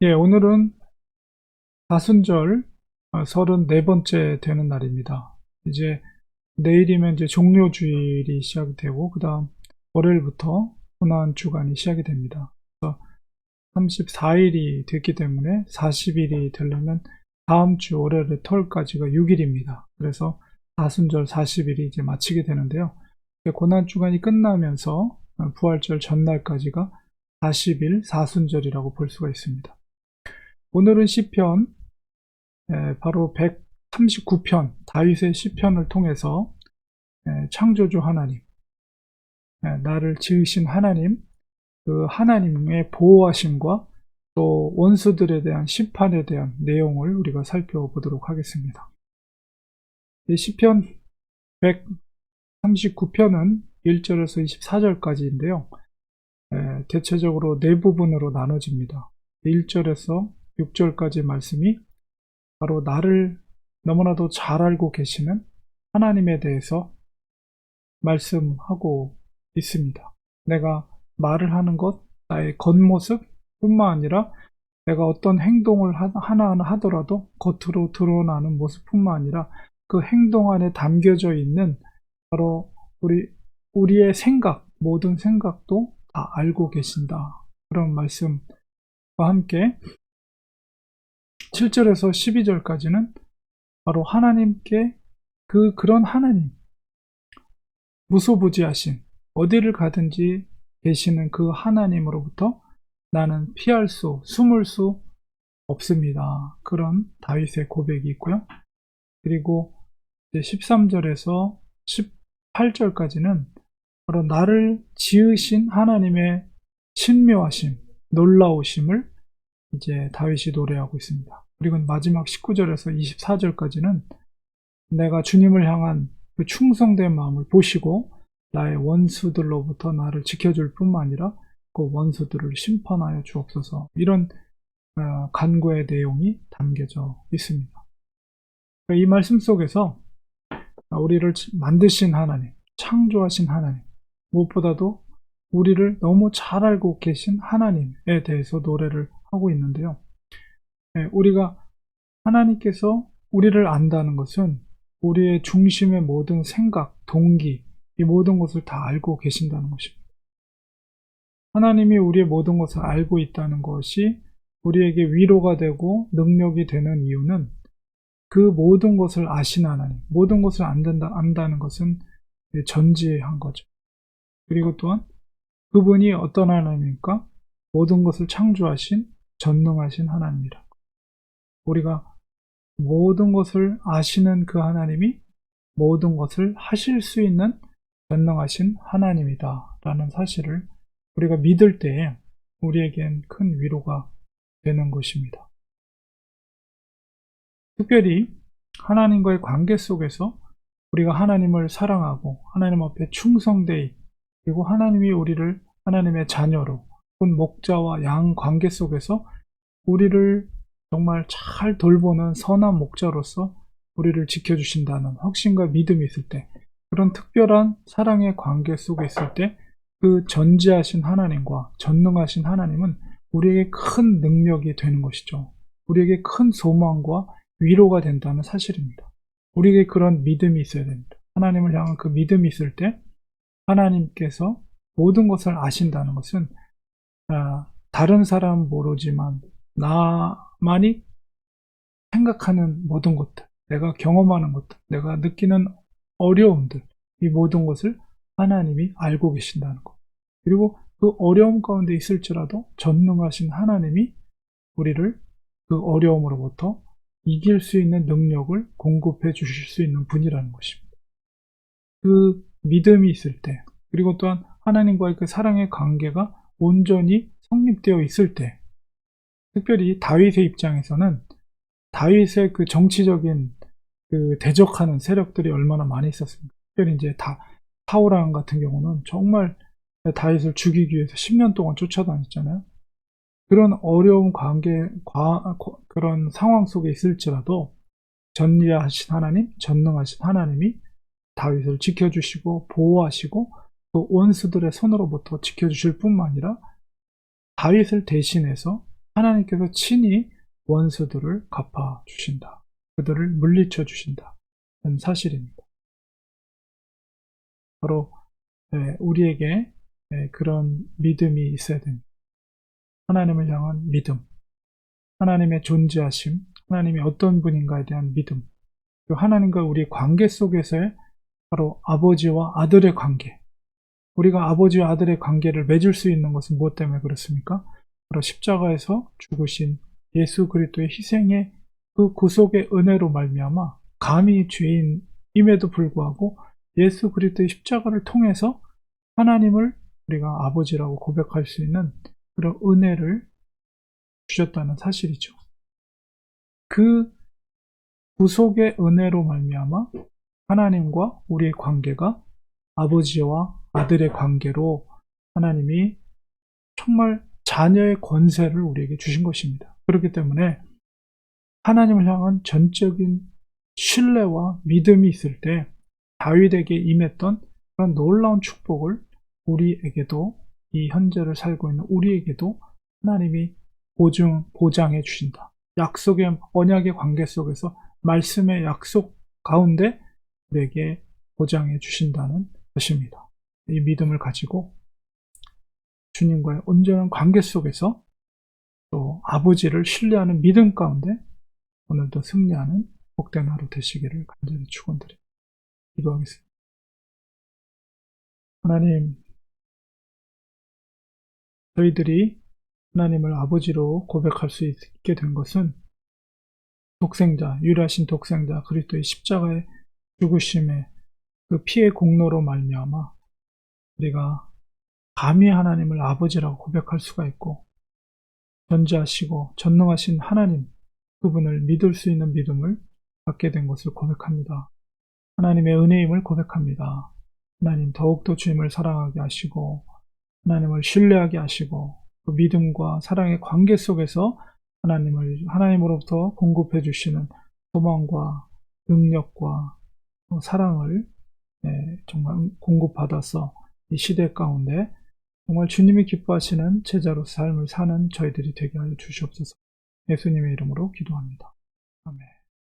예, 오늘은 다순절 34번째 되는 날입니다. 이제 내일이면 이제 종료주일이 시작이 되고, 그 다음 월요일부터 고난 주간이 시작이 됩니다. 그래서 34일이 됐기 때문에 40일이 되려면 다음 주 월요일 토요일까지가 6일입니다. 그래서 다순절 40일이 이제 마치게 되는데요. 고난 주간이 끝나면서 부활절 전날까지가 40일 사순절이라고 볼 수가 있습니다. 오늘은 시편 바로 139편 다윗의 시편을 통해서 창조주 하나님, 나를 지으신 하나님, 그 하나님의 보호하심과 또 원수들에 대한 심판에 대한 내용을 우리가 살펴보도록 하겠습니다. 이 시편 139편은 1절에서 24절까지인데요. 대체적으로 네 부분으로 나눠집니다. 1절에서 6절까지 말씀이 바로 나를 너무나도 잘 알고 계시는 하나님에 대해서 말씀하고 있습니다. 내가 말을 하는 것, 나의 겉모습 뿐만 아니라 내가 어떤 행동을 하나하나 하더라도 겉으로 드러나는 모습뿐만 아니라 그 행동 안에 담겨져 있는 바로 우리의 생각, 모든 생각도 다 알고 계신다. 그런 말씀과 함께 7절에서 12절까지는 바로 하나님께 그런 하나님, 무소부지하신 어디를 가든지 계시는 그 하나님으로부터 나는 숨을 수 없습니다. 그런 다윗의 고백이 있고요. 그리고 13절에서 18절까지는 바로 나를 지으신 하나님의 신묘하심, 놀라우심을 이제 다윗이 노래하고 있습니다. 그리고 마지막 19절에서 24절까지는 내가 주님을 향한 그 충성된 마음을 보시고 나의 원수들로부터 나를 지켜줄 뿐만 아니라 그 원수들을 심판하여 주옵소서, 이런 간구의 내용이 담겨져 있습니다. 이 말씀 속에서 우리를 만드신 하나님, 창조하신 하나님, 무엇보다도 우리를 너무 잘 알고 계신 하나님에 대해서 노래를 하고 있는데요. 우리가 하나님께서 우리를 안다는 것은 우리의 중심의 모든 생각, 동기, 이 모든 것을 다 알고 계신다는 것입니다. 하나님이 우리의 모든 것을 알고 있다는 것이 우리에게 위로가 되고 능력이 되는 이유는 그 모든 것을 아신 하나님, 모든 것을 안다는 것은 전지한 거죠. 그리고 또한 그분이 어떤 하나님입니까? 모든 것을 창조하신 전능하신 하나님이라. 우리가 모든 것을 아시는 그 하나님이 모든 것을 하실 수 있는 전능하신 하나님이다 라는 사실을 우리가 믿을 때에 우리에겐 큰 위로가 되는 것입니다. 특별히 하나님과의 관계 속에서 우리가 하나님을 사랑하고 하나님 앞에 충성되이, 그리고 하나님이 우리를 하나님의 자녀로, 본 목자와 양 관계 속에서 우리를 정말 잘 돌보는 선한 목자로서 우리를 지켜주신다는 확신과 믿음이 있을 때, 그런 특별한 사랑의 관계 속에 있을 때 그 전지하신 하나님과 전능하신 하나님은 우리에게 큰 능력이 되는 것이죠. 우리에게 큰 소망과 위로가 된다는 사실입니다. 우리에게 그런 믿음이 있어야 됩니다. 하나님을 향한 그 믿음이 있을 때 하나님께서 모든 것을 아신다는 것은 다른 사람 모르지만 나만이 생각하는 모든 것들, 내가 경험하는 것들, 내가 느끼는 어려움들, 이 모든 것을 하나님이 알고 계신다는 것. 그리고 그 어려움 가운데 있을지라도 전능하신 하나님이 우리를 그 어려움으로부터 이길 수 있는 능력을 공급해 주실 수 있는 분이라는 것입니다. 그 믿음이 있을 때, 그리고 또한 하나님과의 그 사랑의 관계가 온전히 성립되어 있을 때, 특별히 다윗의 입장에서는 다윗의 그 정치적인 그 대적하는 세력들이 얼마나 많이 있었습니까? 특별히 이제 사울왕 같은 경우는 정말 다윗을 죽이기 위해서 10년 동안 쫓아다녔잖아요. 그런 어려운 그런 상황 속에 있을지라도 전지하신 하나님, 전능하신 하나님이 다윗을 지켜주시고 보호하시고 또 원수들의 손으로부터 지켜주실 뿐만 아니라 다윗을 대신해서 하나님께서 친히 원수들을 갚아 주신다. 그들을 물리쳐 주신다. 는 사실입니다. 바로 우리에게 그런 믿음이 있어야 됩니다. 하나님을 향한 믿음, 하나님의 존재하심, 하나님이 어떤 분인가에 대한 믿음, 그리고 하나님과 우리의 관계 속에서의 바로 아버지와 아들의 관계, 우리가 아버지와 아들의 관계를 맺을 수 있는 것은 무엇 때문에 그렇습니까? 바로 십자가에서 죽으신 예수 그리스도의 희생의 그 구속의 은혜로 말미암아 감히 죄인임에도 불구하고 예수 그리스도의 십자가를 통해서 하나님을 우리가 아버지라고 고백할 수 있는 그런 은혜를 주셨다는 사실이죠. 그 구속의 은혜로 말미암아 하나님과 우리의 관계가 아버지와 아들의 관계로 하나님이 정말 자녀의 권세를 우리에게 주신 것입니다. 그렇기 때문에 하나님을 향한 전적인 신뢰와 믿음이 있을 때 다윗에게 임했던 그런 놀라운 축복을 우리에게도, 이 현재를 살고 있는 우리에게도 하나님이 보장해 주신다. 약속의 언약의 관계 속에서 말씀의 약속 가운데 우리에게 보장해 주신다는 것입니다. 이 믿음을 가지고 주님과의 온전한 관계 속에서 또 아버지를 신뢰하는 믿음 가운데 오늘도 승리하는 복된 하루 되시기를 간절히 축원드립니다. 기도하겠습니다. 하나님, 저희들이 하나님을 아버지로 고백할 수 있게 된 것은 독생자, 유일하신 독생자 그리스도의 십자가의 죽으심의 그 피의 공로로 말미암아 우리가 감히 하나님을 아버지라고 고백할 수가 있고, 전지하시고 전능하신 하나님, 그분을 믿을 수 있는 믿음을 갖게 된 것을 고백합니다. 하나님의 은혜임을 고백합니다. 하나님, 더욱더 주님을 사랑하게 하시고 하나님을 신뢰하게 하시고 그 믿음과 사랑의 관계 속에서 하나님으로부터 공급해 주시는 소망과 능력과 사랑을 정말 공급받아서 이 시대 가운데 정말 주님이 기뻐하시는 제자로 삶을 사는 저희들이 되게 하여 주시옵소서. 예수님의 이름으로 기도합니다. 아멘.